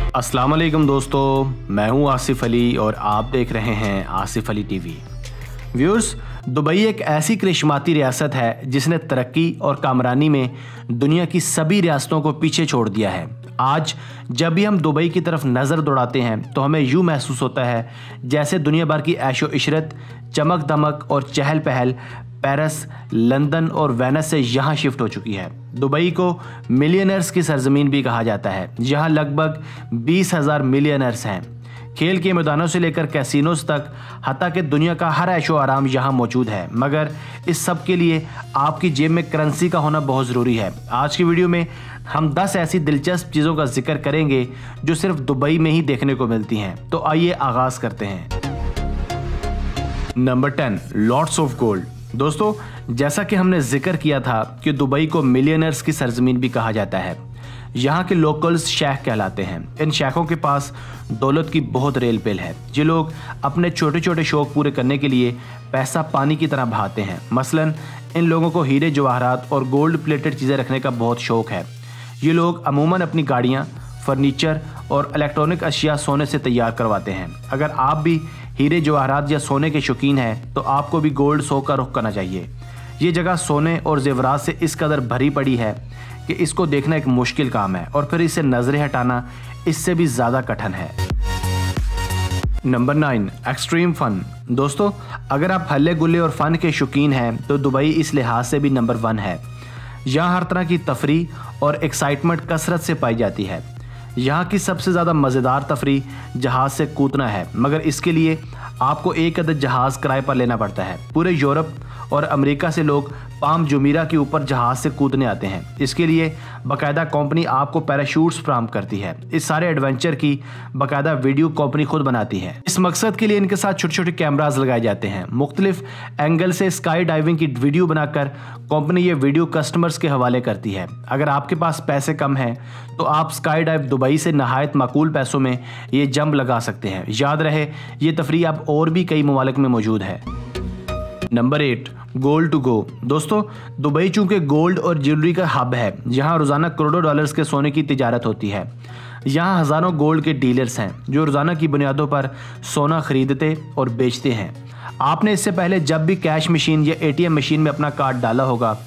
अस्सलाम वालेकुम दोस्तों, मैं हूं आसिफ अली और आप देख रहे हैं Asif Ali TV. Viewers, Dubai एक ऐसी करिश्माती रियासत है जिसने तरक्की और कामरानी में दुनिया की सभी रियासतों को पीछे छोड़ दिया है। आज जब भी हम दुबई की तरफ नज़र दौड़ाते हैं तो हमें यूँ महसूस होता है जैसे दुनिया भर की ऐशो इशरत, चमक दमक और चहल पहल पेरिस, लंदन और वेनिस से यहाँ शिफ्ट हो चुकी है। दुबई को मिलियनर्स की सरजमीन भी कहा जाता है। यहाँ लगभग 20,000 मिलियनर्स हैं। खेल के मैदानों से लेकर कैसीनोज तक, हत्ता कि दुनिया का हर ऐशो आराम यहाँ मौजूद है। मगर इस सब के लिए आपकी जेब में करेंसी का होना बहुत ज़रूरी है। आज की वीडियो में हम 10 ऐसी दिलचस्प चीज़ों का जिक्र करेंगे जो सिर्फ दुबई में ही देखने को मिलती हैं। तो आइए आगाज़ करते हैं। Number 10, lots of gold. दोस्तों, जैसा कि हमने जिक्र किया था कि दुबई को मिलियनर्स की सरजमीन भी कहा जाता है। यहाँ के लोकल्स शेख कहलाते हैं। इन शेखों के पास दौलत की बहुत रेल पेल है। ये लोग अपने छोटे छोटे शौक पूरे करने के लिए पैसा पानी की तरह बहाते हैं। मसलन इन लोगों को हीरे जवाहरात और गोल्ड प्लेटेड चीज़ें रखने का बहुत शौक है। ये लोग अमूमन अपनी गाड़ियाँ, फर्नीचर और इलेक्ट्रॉनिक अशिया सोने से तैयार करवाते हैं। अगर आप भी हीरे जवाहरात या सोने के शौकीन हैं तो आपको भी गोल्ड शो का रुख करना चाहिए। ये जगह सोने और जेवरात से इस कदर भरी पड़ी है कि इसको देखना एक मुश्किल काम है और फिर इसे नजरें हटाना इससे भी ज़्यादा कठिन है। Number 9, extreme fun. दोस्तों, अगर आप हल्ले गुल्ले और फ़न के शौकीन हैं तो दुबई इस लिहाज से भी नंबर 1 है। यहाँ हर तरह की तफरीह और एक्साइटमेंट कसरत से पाई जाती है। यहाँ की सबसे ज़्यादा मज़ेदार तफरीह जहाज़ से कूदना है, मगर इसके लिए आपको एक अदद जहाज़ किराए पर लेना पड़ता है। पूरे यूरोप और अमेरिका से लोग पाम जुमीरा के ऊपर जहाज़ से कूदने आते हैं। इसके लिए बाकायदा कंपनी आपको पैराशूट्स फराहम करती है। इस सारे एडवेंचर की बाकायदा वीडियो कंपनी खुद बनाती है। इस मकसद के लिए इनके साथ छोटे छोटे कैमराज लगाए जाते हैं। मुख्तलिफ एंगल से स्काई डाइविंग की वीडियो बनाकर कंपनी ये वीडियो कस्टमर्स के हवाले करती है। अगर आपके पास पैसे कम हैं तो आप स्काई डाइव दुबई से नहायत माकूल पैसों में ये जंप लगा सकते हैं। याद रहे, ये तफरीह अब और भी कई ममालिक में मौजूद है। Number 8, gold to go. दोस्तों, दुबई चूंकि गोल्ड और ज्वेलरी का हब है, यहाँ रोज़ाना करोड़ों डॉलर्स के सोने की तिजारत होती है। यहाँ हज़ारों गोल्ड के डीलर्स हैं जो रोज़ाना की बुनियादों पर सोना खरीदते और बेचते हैं। आपने इससे पहले जब भी कैश मशीन या ATM मशीन में अपना कार्ड डाला होगा,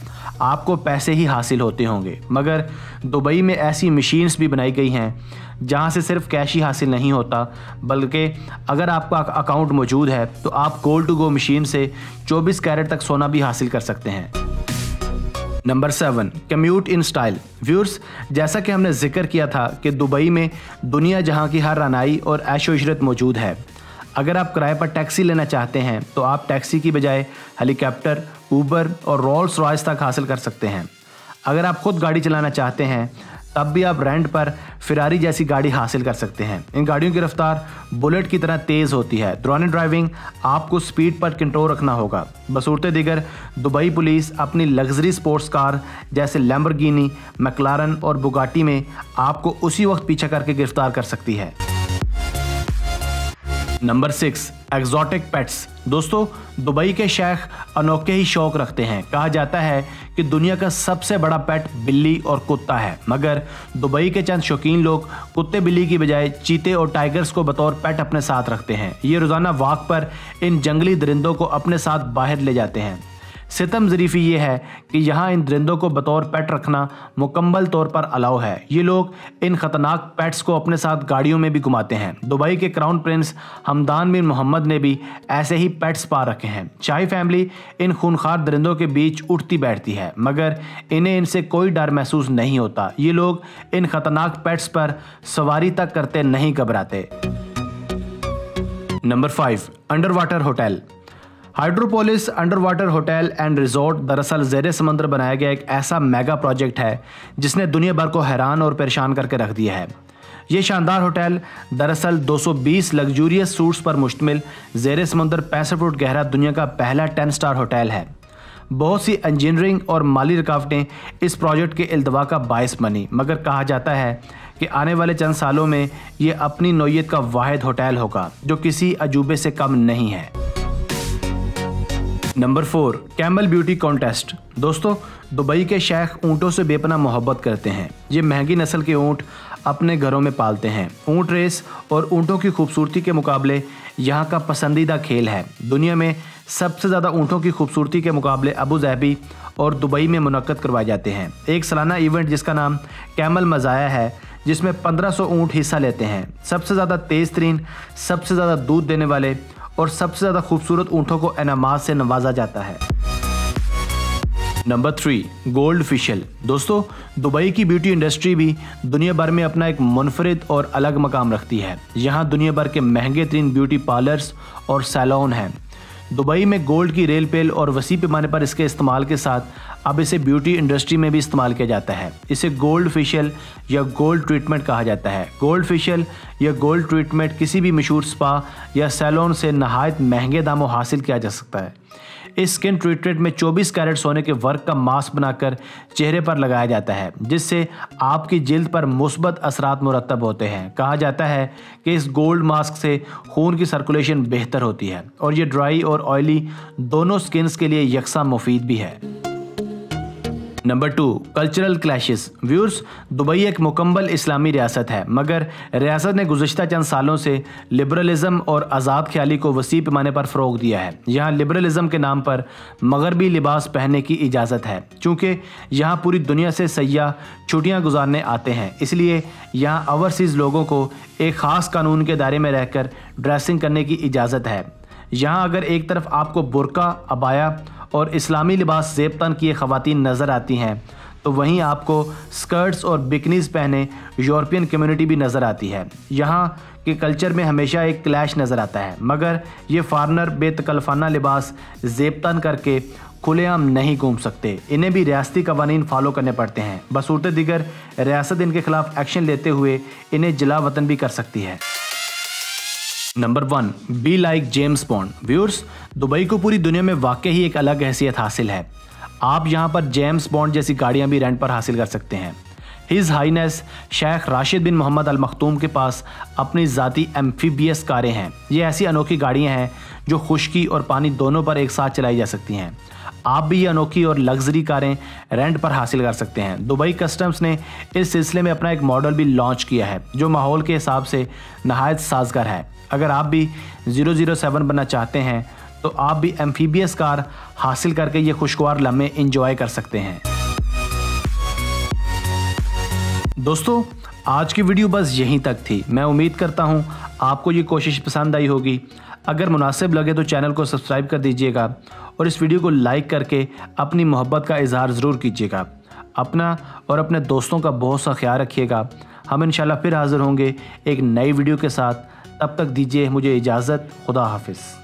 आपको पैसे ही हासिल होते होंगे। मगर दुबई में ऐसी मशीन्स भी बनाई गई हैं जहां से सिर्फ कैश ही हासिल नहीं होता, बल्कि अगर आपका अकाउंट मौजूद है तो आप गोल्ड टू गो मशीन से 24 कैरेट तक सोना भी हासिल कर सकते हैं। Number 7, commute in style. Viewers, जैसा कि हमने जिक्र किया था कि दुबई में दुनिया जहां की हर रनाई और ऐशो इशरत मौजूद है। अगर आप किराए पर टैक्सी लेना चाहते हैं तो आप टैक्सी की बजाय हेलीकॉप्टर, ऊबर और रोल्स रॉयस तक हासिल कर सकते हैं। अगर आप खुद गाड़ी चलाना चाहते हैं तब भी आप रेंट पर फिरारी जैसी गाड़ी हासिल कर सकते हैं। इन गाड़ियों की रफ्तार बुलेट की तरह तेज़ होती है। दौरान ड्राइविंग आपको स्पीड पर कंट्रोल रखना होगा। बसूरत दिगर, दुबई पुलिस अपनी लग्जरी स्पोर्ट्स कार जैसे लैम्बोर्गिनी, मैक्लारन और बुगाटी में आपको उसी वक्त पीछा करके गिरफ्तार कर सकती है। Number 6, exotic pets. दोस्तों, दुबई के शेख अनोखे ही शौक रखते हैं। कहा जाता है कि दुनिया का सबसे बड़ा पेट बिल्ली और कुत्ता है, मगर दुबई के चंद शौकीन लोग कुत्ते बिल्ली की बजाय चीते और टाइगर्स को बतौर पेट अपने साथ रखते हैं। ये रोज़ाना वॉक पर इन जंगली दरिंदों को अपने साथ बाहर ले जाते हैं। सितम ज़रीफ़ी ये है कि यहाँ इन दरिंदों को बतौर पेट रखना मुकम्मल तौर पर अलाउ है। ये लोग इन ख़तरनाक पेट्स को अपने साथ गाड़ियों में भी घुमाते हैं। दुबई के क्राउन प्रिंस हमदान बिन मोहम्मद ने भी ऐसे ही पेट्स पा रखे हैं। शाही फैमिली इन खूनखार दरिंदों के बीच उठती बैठती है, मगर इन्हें इनसे कोई डर महसूस नहीं होता। ये लोग इन ख़तरनाक पेट्स पर सवारी तक करते नहीं घबराते। Number 5, under water hotel. Hydropolis under water hotel and resort दरअसल ज़ेरे समंदर बनाया गया एक ऐसा मेगा प्रोजेक्ट है जिसने दुनिया भर को हैरान और परेशान करके रख दिया है। ये शानदार होटल दरअसल 220 लग्जूरियस सूट्स पर मुश्तमिल ज़ेरे समंदर 65 फुट गहरा दुनिया का पहला 10 स्टार होटल है। बहुत सी इंजीनियरिंग और माली रुकावटें इस प्रोजेक्ट के इल्तवा का बायस बनी, मगर कहा जाता है कि आने वाले चंद सालों में ये अपनी नौइयत का वाहिद होटल होगा जो किसी अजूबे से कम नहीं है। Number 4, camel beauty contest. दोस्तों, दुबई के शेख ऊँटों से बेपनाह मोहब्बत करते हैं। ये महंगी नस्ल के ऊँट अपने घरों में पालते हैं। ऊँट रेस और ऊँटों की खूबसूरती के मुकाबले यहाँ का पसंदीदा खेल है। दुनिया में सबसे ज़्यादा ऊँटों की खूबसूरती के मुकाबले अबू धाबी और दुबई में मुनक्कद करवाए जाते हैं। एक सालाना इवेंट जिसका नाम कैमल मज़ाया है, जिसमें 1500 ऊँट हिस्सा लेते हैं। सबसे ज़्यादा तेज़ तरीन, सबसे ज़्यादा दूध देने वाले और सबसे ज़्यादा खूबसूरत ऊँटों को इनामात से नवाजा जाता है। Number 3, gold facial. दोस्तों, दुबई की ब्यूटी इंडस्ट्री भी दुनिया भर में अपना एक मुनफरिद और अलग मकाम रखती है। यहाँ दुनिया भर के महंगे तरीन ब्यूटी पार्लर्स और सैलून हैं। दुबई में गोल्ड की रेल पेल और वसी पैमाने पर इसके इस्तेमाल के साथ अब इसे ब्यूटी इंडस्ट्री में भी इस्तेमाल किया जाता है। इसे गोल्ड फेशियल या गोल्ड ट्रीटमेंट कहा जाता है। गोल्ड फेशियल या गोल्ड ट्रीटमेंट किसी भी मशहूर स्पा या सैलून से नहायत महंगे दामों हासिल किया जा सकता है। इस स्किन ट्रीटमेंट में 24 कैरेट सोने के वर्क का मास्क बनाकर चेहरे पर लगाया जाता है, जिससे आपकी जिल्द पर मुस्बत असरात मुरतब होते हैं। कहा जाता है कि इस गोल्ड मास्क से खून की सर्कुलेशन बेहतर होती है और ये ड्राई और ऑयली दोनों स्किन्स के लिए यकसा मुफीद भी है। Number 2, cultural clashes. Viewers, Dubai एक मुकम्मल इस्लामी रियासत है, मगर रियासत ने गुज़श्ता चंद सालों से लिबरलिज़म और आज़ाद ख्याली को वसी पैमाने पर फ़रोग़ दिया है। यहाँ लिबरलिज़म के नाम पर मगरबी लिबास पहनने की इजाज़त है। चूँकि यहाँ पूरी दुनिया से सयाह छुट्टियाँ गुजारने आते हैं, इसलिए यहाँ ओवरसीज़ लोगों को एक ख़ास कानून के दायरे में रहकर ड्रेसिंग करने की इजाज़त है। यहाँ अगर एक तरफ आपको बुर्का, अबाया और इस्लामी लिबास ज़ेब-तन किए ख़वातीन नज़र आती हैं, तो वहीं आपको स्कर्ट्स और बिकनीज़ पहने यूरोपियन कम्युनिटी भी नज़र आती है। यहाँ के कल्चर में हमेशा एक क्लैश नज़र आता है, मगर ये फॉरेनर बेतकल्फ़ाना लिबास ज़ेब-तन करके खुलेआम नहीं घूम सकते। इन्हें भी रियासती कवानीन फॉलो करने पड़ते हैं। बसूरत दिगर रियासत इनके खिलाफ एक्शन लेते हुए इन्हें जला वतन भी कर सकती है। Number 1, be like James bond. Viewers, Dubai को पूरी दुनिया में वाकई ही एक अलग हैसियत हासिल है। आप यहाँ पर जेम्स बॉन्ड जैसी गाड़ियाँ भी रेंट पर हासिल कर सकते हैं। हिज़ हाईनेस शेख राशिद बिन मोहम्मद अल मखतूम के पास अपनी ज़ाती एम्फीबियस कारें हैं। ये ऐसी अनोखी गाड़ियाँ हैं जो खुश्की और पानी दोनों पर एक साथ चलाई जा सकती हैं। आप भी ये अनोखी और लग्जरी कारें रेंट पर हासिल कर सकते हैं। दुबई कस्टम्स ने इस सिलसिले में अपना एक मॉडल भी लॉन्च किया है, जो माहौल के हिसाब से नहायत साजगार है। अगर आप भी 007 बनना चाहते हैं, तो आप भी एम्फीबियस कार हासिल करके ये खुशगवार लम्हे इंजॉय कर सकते हैं। दोस्तों, आज की वीडियो बस यहीं तक थी। मैं उम्मीद करता हूँ आपको ये कोशिश पसंद आई होगी। अगर मुनासिब लगे तो चैनल को सब्सक्राइब कर दीजिएगा और इस वीडियो को लाइक करके अपनी मोहब्बत का इजहार ज़रूर कीजिएगा। अपना और अपने दोस्तों का बहुत सा ख्याल रखिएगा। हम इंशाल्लाह फिर हाज़िर होंगे एक नई वीडियो के साथ। तब तक दीजिए मुझे इजाज़त। खुदा हाफिज़।